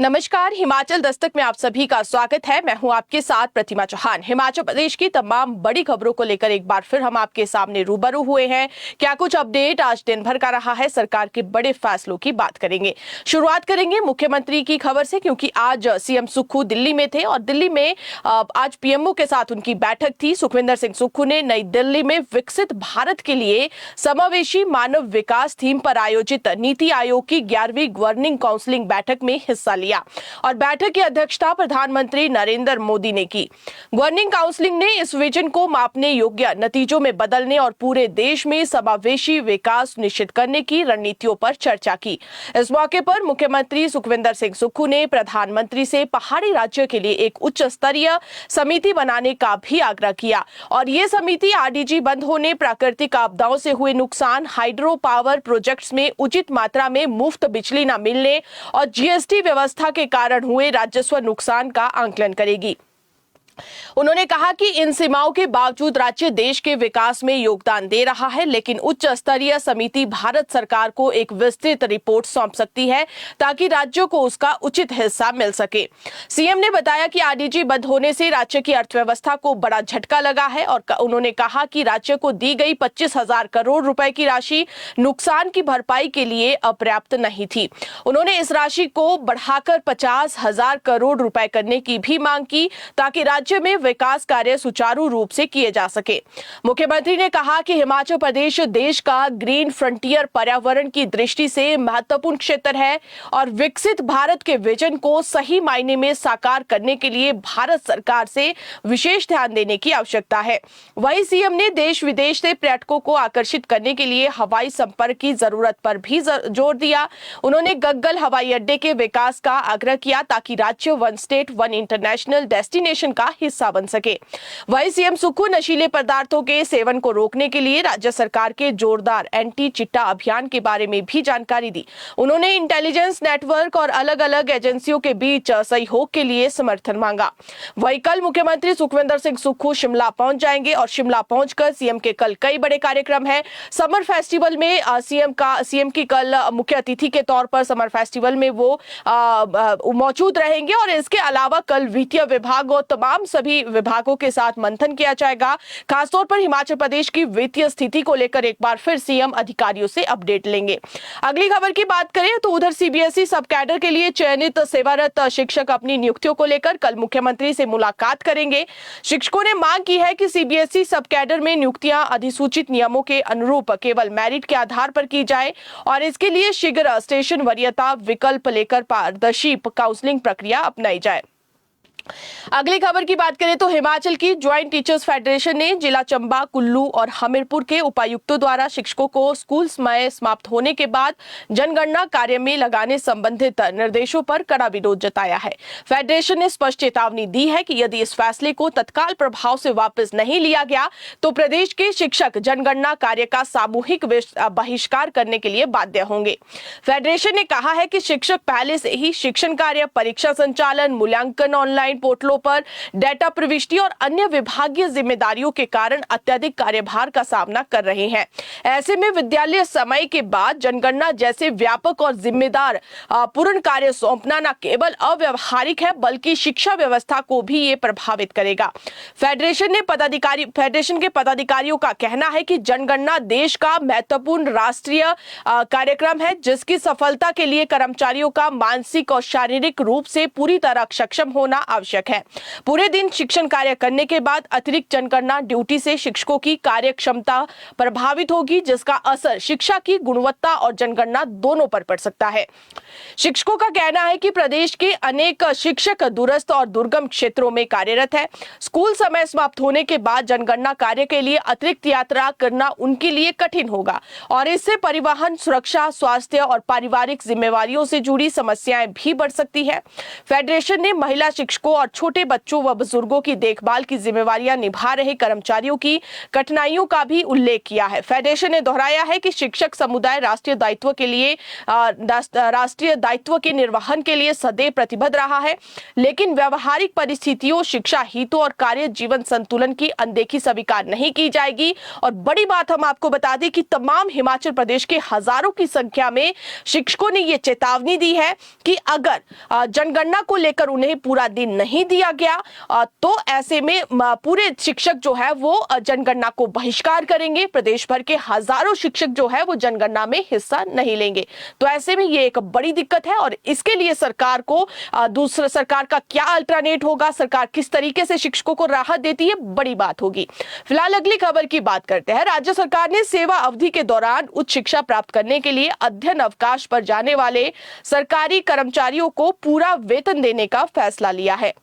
नमस्कार, हिमाचल दस्तक में आप सभी का स्वागत है। मैं हूं आपके साथ प्रतिमा चौहान। हिमाचल प्रदेश की तमाम बड़ी खबरों को लेकर एक बार फिर हम आपके सामने रूबरू हुए हैं। क्या कुछ अपडेट आज दिन भर का रहा है, सरकार के बड़े फैसलों की बात करेंगे। शुरुआत करेंगे मुख्यमंत्री की खबर से, क्योंकि आज सीएम सुक्खू दिल्ली में थे और दिल्ली में आज पीएमओ के साथ उनकी बैठक थी। सुखविंदर सिंह सुक्खू ने नई दिल्ली में विकसित भारत के लिए समावेशी मानव विकास थीम पर आयोजित नीति आयोग की 11वीं गवर्निंग काउंसिल बैठक में हिस्सा लिया और बैठक की अध्यक्षता प्रधानमंत्री नरेंद्र मोदी ने की। गवर्निंग काउंसिल ने इस विजन को मापने योग्य नतीजों में बदलने और पूरे देश में समावेशी विकास निश्चित करने की रणनीतियों पर चर्चा की। इस मौके पर मुख्यमंत्री सुखविंदर सिंह सुक्खू ने प्रधानमंत्री से पहाड़ी राज्य के लिए एक उच्च स्तरीय समिति बनाने का भी आग्रह किया और ये समिति आरडीजी बंद होने, प्राकृतिक आपदाओं से हुए नुकसान, हाइड्रो पावर प्रोजेक्ट्स में उचित मात्रा में मुफ्त बिजली न मिलने और जीएसटी व्यवस्था के कारण हुए राजस्व नुकसान का आकलन करेगी। उन्होंने कहा कि इन सीमाओं के बावजूद राज्य देश के विकास में योगदान दे रहा है, लेकिन उच्च स्तरीय समिति भारत सरकार को एक विस्तृत रिपोर्ट सौंप सकती है ताकि राज्यों को उसका उचित हिस्सा मिल सके। सीएम ने बताया कि आरडीजी बंद होने से राज्य की अर्थव्यवस्था को बड़ा झटका लगा है और उन्होंने कहा कि राज्य को दी गई 25,000 करोड़ रुपए की राशि नुकसान की भरपाई के लिए अपर्याप्त नहीं थी। उन्होंने इस राशि को बढ़ाकर 50,000 करोड़ रुपए करने की भी मांग की ताकि राज्य में विकास कार्य सुचारू रूप से किए जा सके। मुख्यमंत्री ने कहा कि हिमाचल प्रदेश देश का ग्रीन फ्रंटियर पर्यावरण की दृष्टि से महत्वपूर्ण क्षेत्र है और विकसित भारत के विजन को सही मायने में साकार करने के लिए भारत सरकार से विशेष ध्यान देने की आवश्यकता है। वहीं सीएम ने देश विदेश से पर्यटकों को आकर्षित करने के लिए हवाई संपर्क की जरूरत पर भी जोर दिया। उन्होंने गग्गल हवाई अड्डे के विकास का आग्रह किया ताकि राज्य one state one international destination का हिस्सा बन सके। वहीं सीएम सुक्खू नशीले पदार्थों के सेवन को रोकने के लिए राज्य सरकार के जोरदार एंटी चिट्टा अभियान के बारे में भी जानकारी दी। उन्होंने इंटेलिजेंस नेटवर्क और अलग अलग एजेंसियों के बीच सहयोग के लिए समर्थन मांगा। वहीं कल मुख्यमंत्री सुखविंदर सिंह सुक्खू शिमला पहुंच जाएंगे और शिमला पहुंचकर सीएम के कल कई बड़े कार्यक्रम है। समर फेस्टिवल में सीएम की कल मुख्य अतिथि के तौर पर समर फेस्टिवल में वो मौजूद रहेंगे और इसके अलावा कल वित्तीय विभाग और तमाम सभी विभागों के साथ मंथन किया जाएगा। खासतौर पर हिमाचल प्रदेश की वित्तीय स्थिति को लेकर एक बार फिर सीएम अधिकारियों से अपडेट लेंगे। अगली खबर की बात करें तो उधर सीबीएसई सब कैडर के लिए चयनित सेवारत शिक्षक अपनी नियुक्तियों को लेकर कल मुख्यमंत्री से मुलाकात करेंगे। शिक्षकों ने मांग की है कि सीबीएसई सब कैडर में नियुक्तियां अधिसूचित नियमों के अनुरूप केवल मेरिट के आधार पर की जाए और इसके लिए शीघ्र स्टेशन वरीयता विकल्प लेकर पारदर्शी काउंसलिंग प्रक्रिया अपनाई जाए। अगली खबर की बात करें तो हिमाचल की ज्वाइंट टीचर्स फेडरेशन ने जिला चंबा, कुल्लू और हमीरपुर के उपायुक्तों द्वारा शिक्षकों को स्कूल समय समाप्त होने के बाद जनगणना कार्य में लगाने संबंधित निर्देशों पर कड़ा विरोध जताया है। फेडरेशन ने स्पष्ट चेतावनी दी है कि यदि इस फैसले को तत्काल प्रभाव से वापस नहीं लिया गया तो प्रदेश के शिक्षक जनगणना कार्य का सामूहिक बहिष्कार करने के लिए बाध्य होंगे। फेडरेशन ने कहा है कि शिक्षक पहले से ही शिक्षण कार्य, परीक्षा संचालन, मूल्यांकन, ऑनलाइन पोर्टलों पर डेटा प्रविष्टि और अन्य विभागीय जिम्मेदारियों के कारण अत्यधिक कार्यभार का सामना कर रहे हैं। ऐसे में विद्यालय समय के बाद जनगणना जैसे व्यापक और जिम्मेदार पूर्ण कार्य सौंपना न केवल अव्यवहारिक है बल्कि शिक्षा व्यवस्था को भी ये प्रभावित करेगा। फेडरेशन के पदाधिकारियों का कहना है कि जनगणना देश का महत्वपूर्ण राष्ट्रीय कार्यक्रम है जिसकी सफलता के लिए कर्मचारियों का मानसिक और शारीरिक रूप से पूरी तरह सक्षम होना आवश्यक है। पूरे दिन शिक्षण कार्य करने के बाद अतिरिक्त जनगणना ड्यूटी से शिक्षकों की कार्य क्षमता प्रभावित होगी जिसका असर शिक्षा की गुणवत्ता और जनगणना दोनों पर पड़ सकता है। शिक्षकों का कहना है कि प्रदेश के अनेक शिक्षक दूरस्थ और दुर्गम क्षेत्रों में कार्यरत है। स्कूल समय समाप्त होने के बाद जनगणना कार्य के लिए अतिरिक्त यात्रा करना उनके लिए कठिन होगा और इससे परिवहन, सुरक्षा, स्वास्थ्य और पारिवारिक जिम्मेवारियों से जुड़ी समस्याएं भी बढ़ सकती है। फेडरेशन ने महिला शिक्षकों शिक्षकों और छोटे बच्चों व बुजुर्गों की देखभाल की जिम्मेवारियां निभा रहे कर्मचारियों की कठिनाइयों का भी उल्लेख किया है। फेडरेशन ने दोहराया है कि शिक्षक समुदाय राष्ट्रीय दायित्व के निर्वहन के लिए सदैव प्रतिबद्ध रहा है, लेकिन व्यवहारिक परिस्थितियों, शिक्षा हितों और कार्य जीवन संतुलन की अनदेखी स्वीकार नहीं की जाएगी। और बड़ी बात हम आपको बता दें कि तमाम हिमाचल प्रदेश के हजारों की संख्या में शिक्षकों ने यह चेतावनी दी है कि अगर जनगणना को लेकर उन्हें पूरा दिन नहीं दिया गया तो ऐसे में पूरे शिक्षक जो है वो जनगणना को बहिष्कार करेंगे। प्रदेश भर के हजारों शिक्षक जो है वो जनगणना में हिस्सा नहीं लेंगे। तो ऐसे में ये एक बड़ी दिक्कत है और इसके लिए सरकार को सरकार का क्या अल्टरनेट होगा, सरकार किस तरीके से शिक्षकों को राहत देती है, बड़ी बात होगी। फिलहाल अगली खबर की बात करते हैं। राज्य सरकार ने सेवा अवधि के दौरान उच्च शिक्षा प्राप्त करने के लिए अध्ययन अवकाश पर जाने वाले सरकारी कर्मचारियों को पूरा वेतन देने का फैसला लिया है।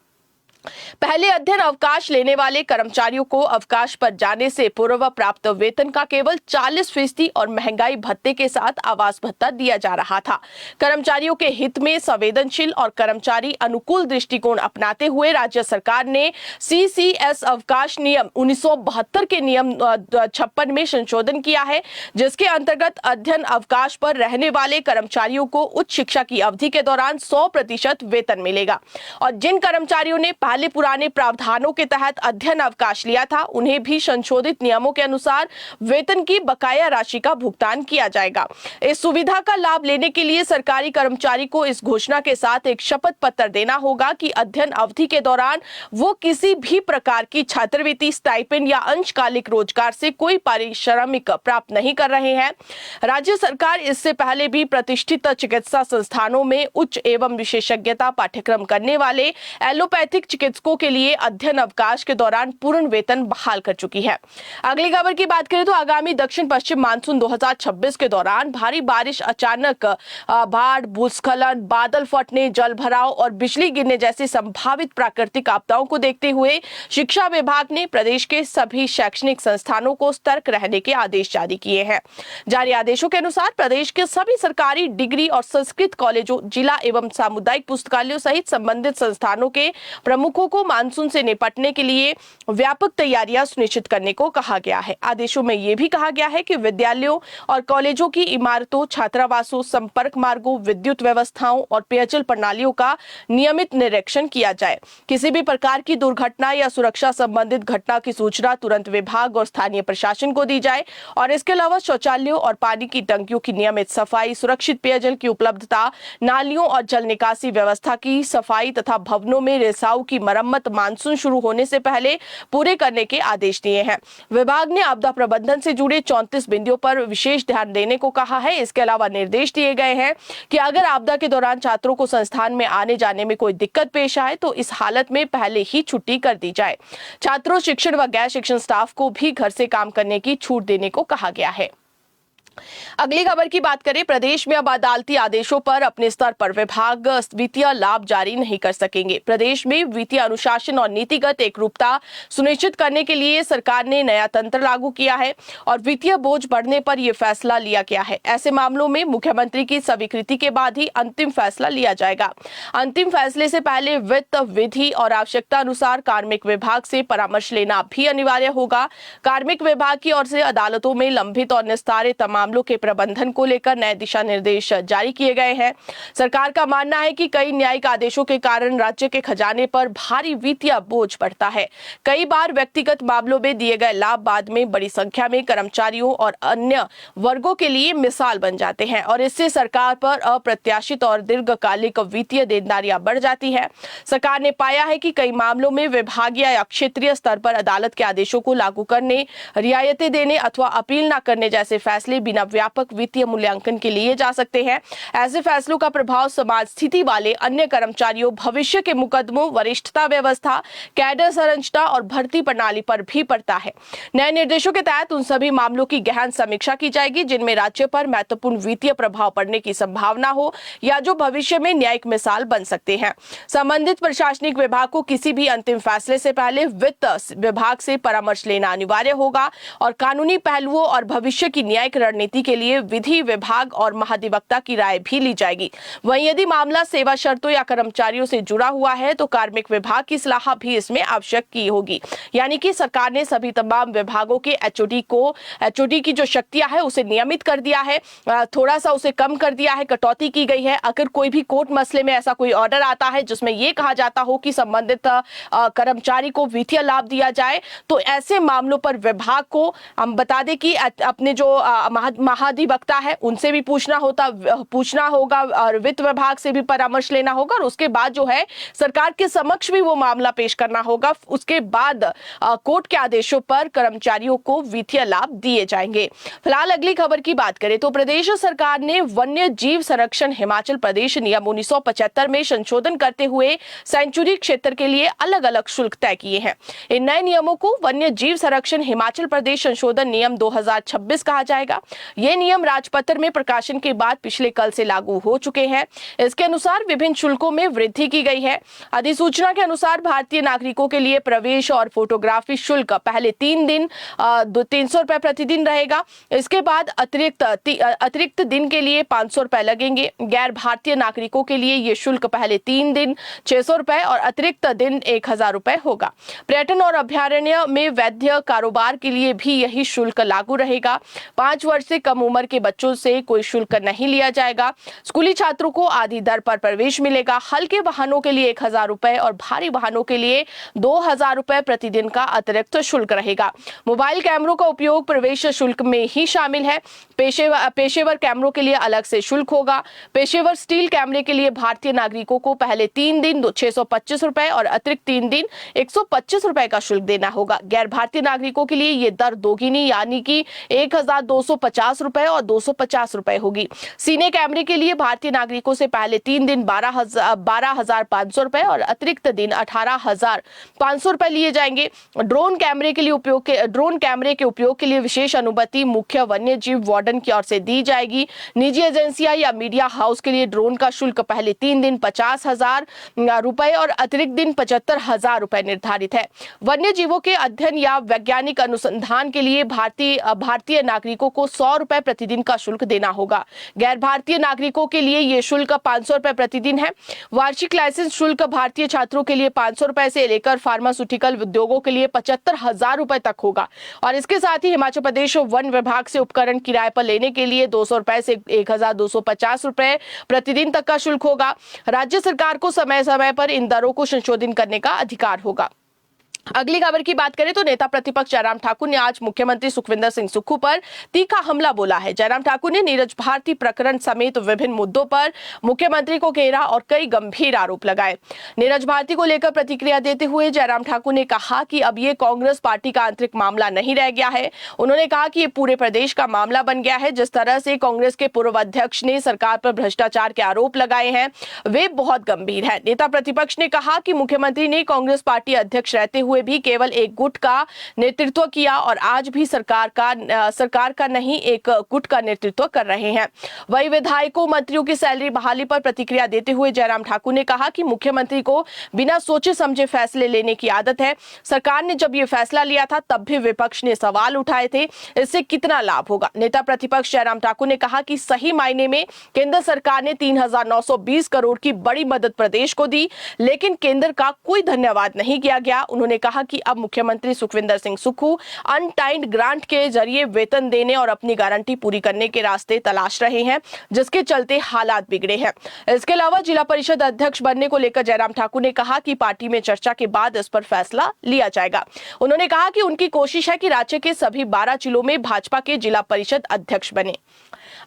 पहले अध्ययन अवकाश लेने वाले कर्मचारियों को अवकाश पर जाने से पूर्व प्राप्त वेतन का केवल 40% और महंगाई भत्ते के साथ आवास भत्ता दिया जा रहा था। कर्मचारियों के हित में संवेदनशील और कर्मचारी अनुकूल दृष्टिकोण अपनाते हुए राज्य सरकार ने CCS अवकाश नियम 1972 के नियम 56 में संशोधन किया है, जिसके अंतर्गत अध्ययन अवकाश पर रहने वाले कर्मचारियों को उच्च शिक्षा की अवधि के दौरान 100% वेतन मिलेगा और जिन कर्मचारियों ने पहले पुराने प्रावधानों के तहत अध्ययन अवकाश लिया था उन्हें भी संशोधित नियमों के अनुसार वेतन की बकाया राशि का भुगतान किया जाएगा। इस सुविधा का लाभ लेने के लिए सरकारी कर्मचारी को इस घोषणा के साथ एक शपथ पत्र देना होगा कि अध्ययन अवधि के दौरान वो किसी भी प्रकार की छात्रवृत्ति, स्टाइपेंड या अंशकालिक रोजगार से कोई पारिश्रमिक प्राप्त नहीं कर रहे हैं। राज्य सरकार इससे पहले भी प्रतिष्ठित चिकित्सा संस्थानों में उच्च एवं विशेषज्ञता पाठ्यक्रम करने वाले एलोपैथिक चिकित्सकों के लिए अध्ययन अवकाश के दौरान पूर्ण वेतन बहाल कर चुकी है। अगली खबर की बात करें तो आगामी दक्षिण पश्चिम मानसून 2026 के दौरान भारी बारिश, अचानक बाढ़, भूस्खलन, बादल फटने, जल भराव और बिजली गिरने जैसी संभावित प्राकृतिक आपदाओं को देखते हुए शिक्षा विभाग ने प्रदेश के सभी शैक्षणिक संस्थानों को सतर्क रहने के आदेश जारी किए हैं। जारी आदेशों के अनुसार प्रदेश के सभी सरकारी डिग्री और संस्कृत कॉलेजों, जिला एवं सामुदायिक पुस्तकालयों सहित संबंधित संस्थानों के प्रमुखों को मानसून से निपटने के लिए व्यापक तैयारियां सुनिश्चित करने को कहा गया है। आदेशों में यह भी कहा गया है कि विद्यालयों और कॉलेजों की इमारतों, छात्रावासों, संपर्क मार्गों, विद्युत व्यवस्थाओं और पेयजल प्रणालियों का नियमित निरीक्षण किया जाए। किसी भी प्रकार की दुर्घटना या सुरक्षा संबंधित घटना की सूचना तुरंत विभाग और स्थानीय प्रशासन को दी जाए और इसके अलावा शौचालयों और पानी की टंकियों की नियमित सफाई, सुरक्षित पेयजल की उपलब्धता, नालियों और जल निकासी व्यवस्था की सफाई तथा भवनों में रिसाव की मरम्मत मानसून शुरू होने से पहले पूरे करने के आदेश दिए हैं। विभाग ने आपदा प्रबंधन से जुड़े 34 बिंदुओं पर विशेष ध्यान देने को कहा है। इसके अलावा निर्देश दिए गए हैं कि अगर आपदा के दौरान छात्रों को संस्थान में आने जाने में कोई दिक्कत पेश आए तो इस हालत में पहले ही छुट्टी कर दी जाए। छात्रों, शिक्षण व गैर शिक्षण स्टाफ को भी घर से काम करने की छूट देने को कहा गया है। अगली खबर की बात करें। प्रदेश में अब अदालती आदेशों पर अपने स्तर पर विभाग वित्तीय लाभ जारी नहीं कर सकेंगे। प्रदेश में वित्तीय अनुशासन और नीतिगत एकरूपता सुनिश्चित करने के लिए सरकार ने नया तंत्र लागू किया है और वित्तीय बोझ बढ़ने पर यह फैसला लिया गया है। ऐसे मामलों में मुख्यमंत्री की स्वीकृति के बाद ही अंतिम फैसला लिया जाएगा। अंतिम फैसले से पहले वित्त विधि और आवश्यकता अनुसार कार्मिक विभाग से परामर्श लेना भी अनिवार्य होगा। कार्मिक विभाग की ओर से अदालतों में लंबित और निस्तारित मामलों के प्रबंधन को लेकर नए दिशा निर्देश जारी किए गए हैं। सरकार का मानना है कि कई न्यायिक आदेशों के कारण राज्य के खजाने पर भारी वित्तीय बोझ पड़ता है। कई बार व्यक्तिगत मामलों में दिए गए लाभ बाद में बड़ी संख्या में कर्मचारियों और अन्य वर्गों के लिए मिसाल बन जाते हैं और इससे सरकार पर अप्रत्याशित और दीर्घकालिक वित्तीय देनदारियां बढ़ जाती है। सरकार ने पाया है कि कई मामलों में विभागीय या क्षेत्रीय स्तर पर अदालत के आदेशों को लागू करने, रियायतें देने अथवा अपील न करने जैसे फैसले बिना व्यापक वित्तीय मूल्यांकन के लिए जा सकते हैं। ऐसे फैसलों का प्रभाव समाज स्थिति वाले अन्य कर्मचारियों, भविष्य के मुकदमों, वरिष्ठता व्यवस्था, कैडर संरचना और भर्ती प्रणाली पर भी पड़ता है। नए निर्देशों के तहत उन सभी मामलों की गहन समीक्षा की जाएगी जिनमें राज्य पर महत्वपूर्ण वित्तीय प्रभाव पड़ने की संभावना हो या जो भविष्य में न्यायिक मिसाल बन सकते हैं। संबंधित प्रशासनिक विभाग को किसी भी अंतिम फैसले से पहले वित्त विभाग से परामर्श लेना अनिवार्य होगा और कानूनी पहलुओं और भविष्य की न्यायिक रणनीति के लिए विधि विभाग और महाधिवक्ता की राय भी ली जाएगी। वहीं यदि मामला सेवा शर्तों या कर्मचारियों से जुड़ा हुआ है तो कार्मिक विभाग की सलाह भी इसमें आवश्यक की होगी। यानी कि सरकार ने सभी तमाम विभागों के एचओडी की जो शक्तियां है उसे नियमित कर दिया है, थोड़ा सा उसे कम कर दिया है, कटौती की गई है। अगर कोई भी कोर्ट मसले में ऐसा कोई ऑर्डर आता है जिसमें यह कहा जाता हो कि संबंधित कर्मचारी को वित्तीय लाभ दिया जाए, तो ऐसे मामलों पर विभाग को हम बता दें कि अपने जो महाधिवक्ता है उनसे भी पूछना होगा और वित्त विभाग से भी परामर्श लेना होगा और उसके बाद जो है सरकार के समक्ष भी वो मामला पेश करना होगा। उसके बाद कोर्ट के आदेशों पर कर्मचारियों को वित्तीय लाभ दिए जाएंगे। फिलहाल अगली खबर की बात करें तो प्रदेश सरकार ने वन्य जीव संरक्षण हिमाचल प्रदेश नियम 1975 में संशोधन करते हुए सेंचुरी क्षेत्र के लिए अलग अलग शुल्क तय किए हैं। इन नए नियमों को वन्य जीव संरक्षण हिमाचल प्रदेश संशोधन नियम 2026 कहा जाएगा। ये नियम राजपत्र में प्रकाशन के बाद पिछले कल से लागू हो चुके हैं। इसके अनुसार विभिन्न शुल्कों में वृद्धि की गई है। अधिसूचना के अनुसार भारतीय नागरिकों के लिए प्रवेश और फोटोग्राफी शुल्क पहले 3 दिन 300 रुपए प्रतिदिन रहेगा। इसके बाद अतिरिक्त दिन के लिए 500 रुपए लगेंगे। गैर भारतीय नागरिकों के लिए ये शुल्क पहले 3 दिन 600 रुपए और अतिरिक्त दिन 1000 रुपए होगा। पर्यटन और अभ्यारण्य में वैध कारोबार के लिए भी यही शुल्क लागू रहेगा। 5 वर्ष से कम उम्र के बच्चों से कोई शुल्क नहीं लिया जाएगा। स्कूली छात्रों को आधी दर पर प्रवेश मिलेगा। हल्के वाहनों के लिए 1000 रुपए और भारी वाहनों के लिए 2000 रुपए प्रतिदिन का अतिरिक्त शुल्क रहेगा। मोबाइल कैमरों का उपयोग प्रवेश शुल्क में ही शामिल है। पेशेवर कैमरों के लिए अलग से शुल्क होगा। पेशेवर स्टील कैमरे के लिए भारतीय नागरिकों को पहले 3 दिन 625 रुपए और अतिरिक्त 3 दिन 125 रुपए का शुल्क देना होगा। गैर भारतीय नागरिकों के लिए ये दर दोगुनी यानी कि 1250 रुपए और 250 रुपए होगी। सीने कैमरे के लिए भारतीय नागरिकों से पहले 3 दिन 12,500 रुपए और अतिरिक्त दिन 18,500 रुपए लिए जाएंगे। ड्रोन कैमरे के उपयोग के लिए विशेष अनुमति मुख्य वन्य जीव वार्डन की ओर से दी जाएगी। निजी एजेंसियां या मीडिया हाउस के लिए ड्रोन का शुल्क पहले 3 दिन 50,000 रुपए और अतिरिक्त दिन 75,000 रुपए निर्धारित है। वन्य जीवों के अध्ययन या वैज्ञानिक अनुसंधान के लिए भारतीय नागरिकों को 100 रुपए प्रतिदिन का शुल्क देना होगा। गैर भारतीय नागरिकों के लिए यह शुल्क 500 रुपए प्रतिदिन है। वार्षिक लाइसेंस शुल्क भारतीय छात्रों के लिए 500 रुपए से लेकर फार्मास्यूटिकल उद्योगों के लिए 75,000 रुपए तक होगा। और इसके साथ ही हिमाचल प्रदेश वन विभाग से उपकरण किराए पर लेने के लिए 200 रुपए से 1250 रुपए प्रतिदिन तक का शुल्क होगा। राज्य सरकार को समय समय पर इन दरों को संशोधित करने का अधिकार होगा। अगली खबर की बात करें तो नेता प्रतिपक्ष जयराम ठाकुर ने आज मुख्यमंत्री सुखविंदर सिंह सुक्खू पर तीखा हमला बोला है। जयराम ठाकुर ने नीरज भारती प्रकरण समेत विभिन्न मुद्दों पर मुख्यमंत्री को घेरा और कई गंभीर आरोप लगाए। नीरज भारती को लेकर प्रतिक्रिया देते हुए जयराम ठाकुर ने कहा कि अब ये कांग्रेस पार्टी का आंतरिक मामला नहीं रह गया है। उन्होंने कहा कि ये पूरे प्रदेश का मामला बन गया है। जिस तरह से कांग्रेस के पूर्व अध्यक्ष ने सरकार पर भ्रष्टाचार के आरोप लगाए हैं वे बहुत गंभीर है। नेता प्रतिपक्ष ने कहा कि मुख्यमंत्री ने कांग्रेस पार्टी अध्यक्ष रहते हुए भी केवल एक गुट का नेतृत्व किया और आज भी सरकार का नहीं एक गुट का नेतृत्व कर रहे हैं। वही विधायकों मंत्रियों की सैलरी बहाली पर प्रतिक्रिया देते हुए जयराम ठाकुर ने कहा कि मुख्यमंत्री को बिना सोचे समझे फैसले लेने की आदत है। सरकार ने जब ये फैसला लिया था तब भी विपक्ष ने सवाल उठाए थे, इससे कितना लाभ होगा। नेता प्रतिपक्ष जयराम ठाकुर ने कहा कि सही मायने में केंद्र सरकार ने 3,920 करोड़ की बड़ी मदद प्रदेश को दी, लेकिन केंद्र का कोई धन्यवाद नहीं किया गया। उन्होंने कहा कि अब मुख्यमंत्री सुखविंदर सिंह सुक्खू अनटाइम्ड ग्रांट के जरिए वेतन देने और अपनी गारंटी पूरी करने के रास्ते तलाश रहे हैं, जिसके चलते हालात बिगड़े हैं। इसके अलावा जिला परिषद अध्यक्ष बनने को लेकर जयराम ठाकुर ने कहा कि पार्टी में चर्चा के बाद इस पर फैसला लिया जाएगा। उन्होंने कहा कि उनकी कोशिश है कि राज्य के सभी 12 जिलों में भाजपा के जिला परिषद अध्यक्ष बने।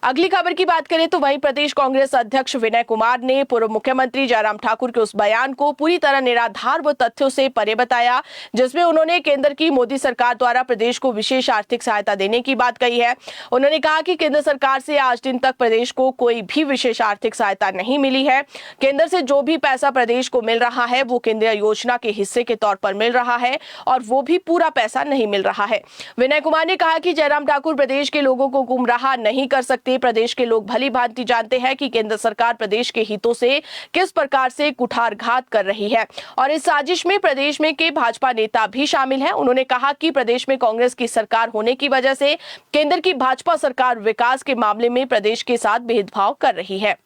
अगली खबर की बात करें तो वहीं प्रदेश कांग्रेस अध्यक्ष विनय कुमार ने पूर्व मुख्यमंत्री जयराम ठाकुर के उस बयान को पूरी तरह निराधार व तथ्यों से परे बताया, जिसमें उन्होंने केंद्र की मोदी सरकार द्वारा प्रदेश को विशेष आर्थिक सहायता देने की बात कही है। उन्होंने कहा कि केंद्र सरकार से आज दिन तक प्रदेश को कोई भी विशेष आर्थिक सहायता नहीं मिली है। केंद्र से जो भी पैसा प्रदेश को मिल रहा है वो केंद्रीय योजना के हिस्से के तौर पर मिल रहा है और वो भी पूरा पैसा नहीं मिल रहा है। विनय कुमार ने कहा कि जयराम ठाकुर प्रदेश के लोगों को गुमराह नहीं कर सकते सकते। प्रदेश के लोग भली भांति जानते हैं कि केंद्र सरकार प्रदेश के हितों से किस प्रकार से कुठारघात कर रही है और इस साजिश में प्रदेश में के भाजपा नेता भी शामिल हैं। उन्होंने कहा कि प्रदेश में कांग्रेस की सरकार होने की वजह से केंद्र की भाजपा सरकार विकास के मामले में प्रदेश के साथ भेदभाव कर रही है।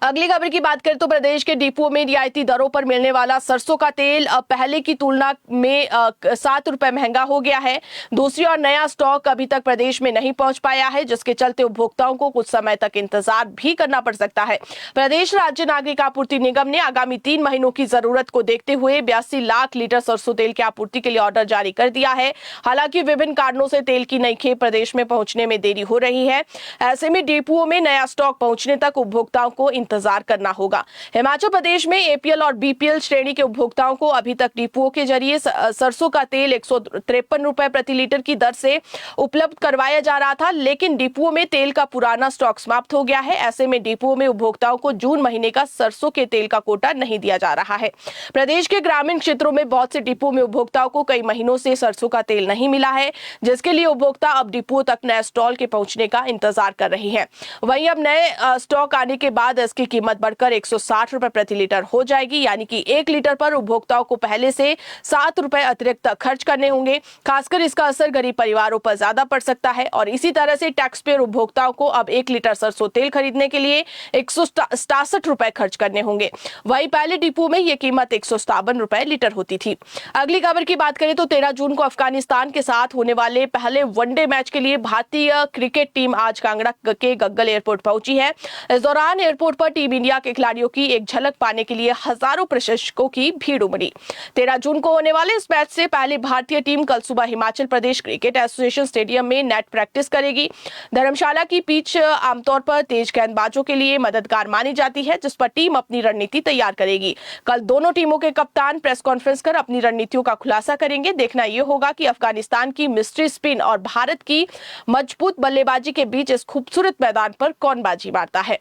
अगली खबर की बात करें तो प्रदेश के डिपुओं में रियायती दरों पर मिलने वाला सरसों का तेल पहले की तुलना में 7 रुपए महंगा हो गया है। दूसरी ओर नया स्टॉक अभी तक प्रदेश में नहीं पहुंच पाया है, जिसके चलते उपभोक्ताओं को कुछ समय तक इंतजार भी करना पड़ सकता है। प्रदेश राज्य नागरिक आपूर्ति निगम ने आगामी 3 महीनों की जरूरत को देखते हुए 82 लाख लीटर सरसों तेल की आपूर्ति के लिए ऑर्डर जारी कर दिया है। हालांकि विभिन्न कारणों से तेल की नई खेप प्रदेश में पहुंचने में देरी हो रही है। ऐसे में डिपुओं में नया स्टॉक पहुंचने तक उपभोक्ताओं को इंतजार करना होगा। हिमाचल प्रदेश में एपीएल और बीपीएल श्रेणी के उपभोक्ताओं को अभी तक डिपुओं के जरिए सरसों का तेल 153 रुपए प्रति लीटर की दर से उपलब्ध करवाया जा रहा था, लेकिन डिपुओं में तेल का पुराना स्टॉक समाप्त हो गया है। ऐसे में डिपुओं में उपभोक्ताओं को जून महीने का सरसों के तेल का कोटा नहीं दिया जा रहा है। प्रदेश के ग्रामीण क्षेत्रों में बहुत से डिपुओं में उपभोक्ताओं को कई महीनों से सरसों का तेल नहीं मिला है, जिसके लिए उपभोक्ता अब डिपुओं तक नए स्टॉल के पहुंचने का इंतजार कर रही है। वहीं अब नए स्टॉक आने के बाद इसकी कीमत बढ़कर 160 रुपए प्रति लीटर हो जाएगी, यानी कि 1 लीटर पर उपभोक्ताओं को पहले से 7 रुपए अतिरिक्त खर्च करने होंगे। खासकर इसका असर गरीब परिवारों पर ज्यादा पड़ सकता है और इसी तरह से टैक्स पेयर उपभोक्ताओं को अब 1 लीटर सरसों तेल खरीदने के लिए 167 रुपए खर्च करने होंगे। वहीं पहले डिपो में यह कीमत 157 रुपए लीटर होती थी। अगली खबर की बात करें तो 13 जून को अफगानिस्तान के साथ होने वाले पहले वनडे मैच के लिए भारतीय क्रिकेट टीम आज कांगड़ा के गग्गल एयरपोर्ट पहुंची है। इस दौरान एयरपोर्ट पर टीम इंडिया के खिलाड़ियों की एक झलक पाने के लिए हजारों प्रशंसकों की भीड़ उमड़ी। 13 जून को होने वाले इस मैच से पहले भारतीय टीम कल सुबह Himachal Pradesh cricket association stadium में नेट प्रैक्टिस करेगी। धर्मशाला की पिच आमतौर पर तेज गेंदबाजों के लिए मददगार मानी जाती है, जिस पर टीम अपनी रणनीति तैयार करेगी। कल दोनों टीमों के कप्तान प्रेस कॉन्फ्रेंस कर अपनी रणनीतियों का खुलासा करेंगे। देखना यह होगा कि अफगानिस्तान की मिस्ट्री स्पिन और भारत की मजबूत बल्लेबाजी के बीच इस खूबसूरत मैदान पर कौन बाजी मारता है।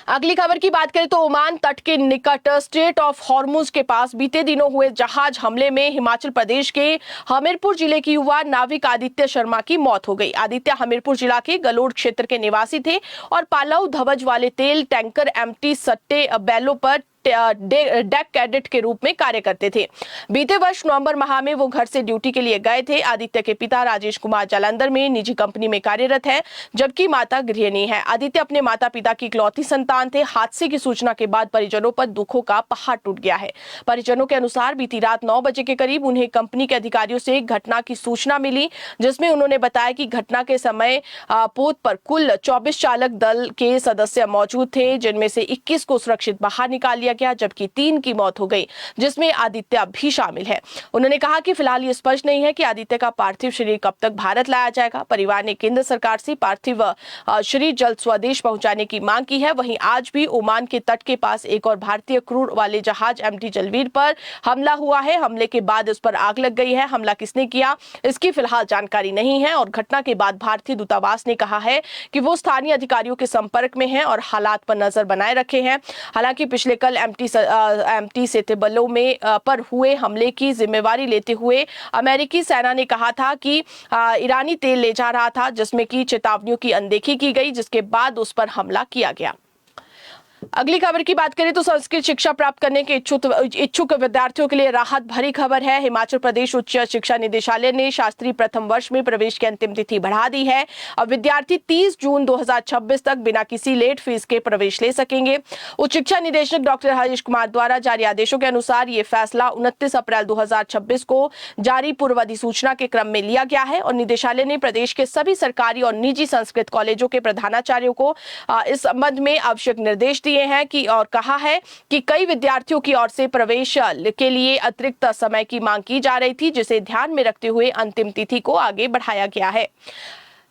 अगली खबर की बात करें तो ओमान तट के निकट स्ट्रेट ऑफ हॉर्मुज के पास बीते दिनों हुए जहाज हमले में हिमाचल प्रदेश के हमीरपुर जिले की युवा नाविक आदित्य शर्मा की मौत हो गई। आदित्य हमीरपुर जिला के गलोड़ क्षेत्र के निवासी थे और पालाऊ धवज वाले तेल टैंकर एमटी सट्टे बैलों पर डेक कैडेट के रूप में कार्य करते थे। बीते वर्ष नवंबर माह में वो घर से ड्यूटी के लिए गए थे। आदित्य के पिता राजेश कुमार जालंधर में निजी कंपनी में कार्यरत है, जबकि माता गृहिणी है। आदित्य अपने माता पिता की इकलौती संतान थे। हादसे की सूचना के बाद परिजनों पर दुखों का पहाड़ टूट गया है। परिजनों के अनुसार बीती रात 9 बजे के करीब उन्हें कंपनी के अधिकारियों से एक घटना की सूचना मिली, जिसमें उन्होंने बताया कि घटना के समय पोत पर कुल 24 चालक दल के सदस्य मौजूद थे, जिनमें से 21 को सुरक्षित बाहर निकाल लिया गया, जबकि 3 की मौत हो गई, जिसमें आदित्य भी शामिल है। उन्होंने कहा कि फिलहाल ये स्पष्ट नहीं है कि आदित्य का पार्थिव शरीर कब तक भारत लाया जाएगा। परिवार ने केंद्र सरकार से पार्थिव शरीर जल्द स्वदेश पहुंचाने की मांग की है। वहीं आज भी ओमान के तट के पास एक और भारतीय क्रूड वाले जहाज एमटी जलवीर पर हमला हुआ है। हमले के बाद उस पर आग लग गई है। हमला किसने किया, इसकी फिलहाल जानकारी नहीं है और घटना के बाद भारतीय दूतावास ने कहा है कि वो स्थानीय अधिकारियों के संपर्क में है और हालात पर नजर बनाए रखे हैं। हालांकि पिछले कल एमटी सेतेबलों में पर हुए हमले की जिम्मेवारी लेते हुए अमेरिकी सेना ने कहा था कि ईरानी तेल ले जा रहा था, जिसमें की चेतावनियों की अनदेखी की गई, जिसके बाद उस पर हमला किया गया। अगली खबर की बात करें तो संस्कृत शिक्षा प्राप्त करने के इच्छुक विद्यार्थियों के लिए राहत भरी खबर है। हिमाचल प्रदेश उच्च शिक्षा निदेशालय ने शास्त्री प्रथम वर्ष में प्रवेश की अंतिम तिथि बढ़ा दी है। अब विद्यार्थी 30 जून 2026 तक बिना किसी लेट फीस के प्रवेश ले सकेंगे। उच्च शिक्षा निदेशक डॉक्टर हरीश कुमार द्वारा जारी आदेशों के अनुसार ये फैसला 29 अप्रैल 2026 को जारी पूर्व अधिसूचना के क्रम में लिया गया है और निदेशालय ने प्रदेश के सभी सरकारी और निजी संस्कृत कॉलेजों के प्रधानाचार्यों को इस संबंध में आवश्यक निर्देश दिए हैं कि और कहा है कि कई विद्यार्थियों की ओर से प्रवेश के लिए अतिरिक्त समय की मांग की जा रही थी, जिसे ध्यान में रखते हुए अंतिम तिथि को आगे बढ़ाया गया है।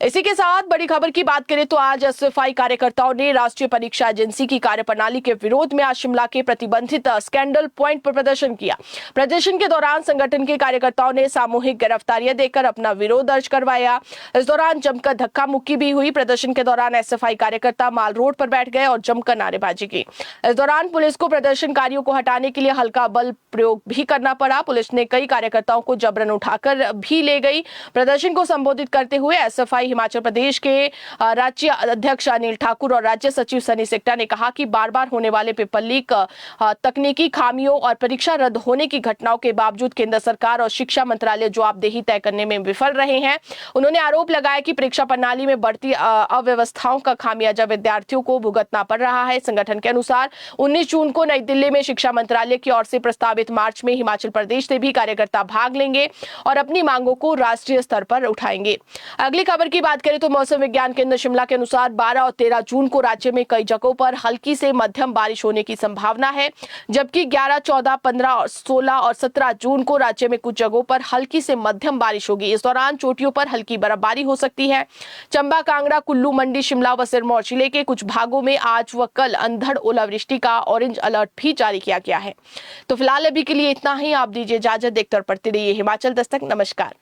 इसी के साथ बड़ी खबर की बात करें तो आज एसएफआई कार्यकर्ताओं ने राष्ट्रीय परीक्षा एजेंसी की कार्यप्रणाली के विरोध में आज शिमला के प्रतिबंधित स्कैंडल पॉइंट पर प्रदर्शन किया। प्रदर्शन के दौरान संगठन के कार्यकर्ताओं ने सामूहिक गिरफ्तारियां देकर अपना विरोध दर्ज करवाया। इस दौरान जमकर धक्का मुक्की भी हुई। प्रदर्शन के दौरान एसएफआई कार्यकर्ता माल रोड पर बैठ गए और जमकर नारेबाजी की। इस दौरान पुलिस को प्रदर्शनकारियों को हटाने के लिए हल्का बल प्रयोग भी करना पड़ा। पुलिस ने कई कार्यकर्ताओं को जबरन उठाकर भी ले गई। प्रदर्शन को संबोधित करते हुए एसएफआई हिमाचल प्रदेश के राज्य अध्यक्ष अनिल ठाकुर और राज्य सचिव सनी सेक्टा ने कहा कि बार बार होने वाले पेपर लीक, तकनीकी खामियों और परीक्षा रद्द होने की घटनाओं के बावजूद केंद्र सरकार और शिक्षा मंत्रालय जवाबदेही तय करने में विफल रहे हैं। उन्होंने आरोप लगाया कि परीक्षा प्रणाली में बढ़ती अव्यवस्थाओं का खामियाजा विद्यार्थियों को भुगतना पड़ रहा है। संगठन के अनुसार 19 जून को नई दिल्ली में शिक्षा मंत्रालय की ओर से प्रस्तावित मार्च में हिमाचल प्रदेश से भी कार्यकर्ता भाग लेंगे और अपनी मांगों को राष्ट्रीय स्तर पर उठाएंगे। अगली खबर की बात करें तो मौसम विज्ञान केंद्र शिमला के अनुसार 12 और 13 जून को राज्य में कई जगहों पर हल्की से मध्यम बारिश होने की संभावना है, जबकि 11, 14, 15, 16 और 17 जून को राज्य में कुछ जगहों पर हल्की से मध्यम बारिश होगी। इस दौरान चोटियों पर हल्की बर्फबारी हो सकती है। चंबा, कांगड़ा, कुल्लू, मंडी, शिमला व सिरमौर जिले के कुछ भागों में आज व कल अंधड़ ओलावृष्टि का ऑरेंज अलर्ट भी जारी किया गया है। तो फिलहाल अभी के लिए इतना ही। आप दीजिए इजाजत। देखते और पढ़ते रहिए हिमाचल दस्तक। नमस्कार।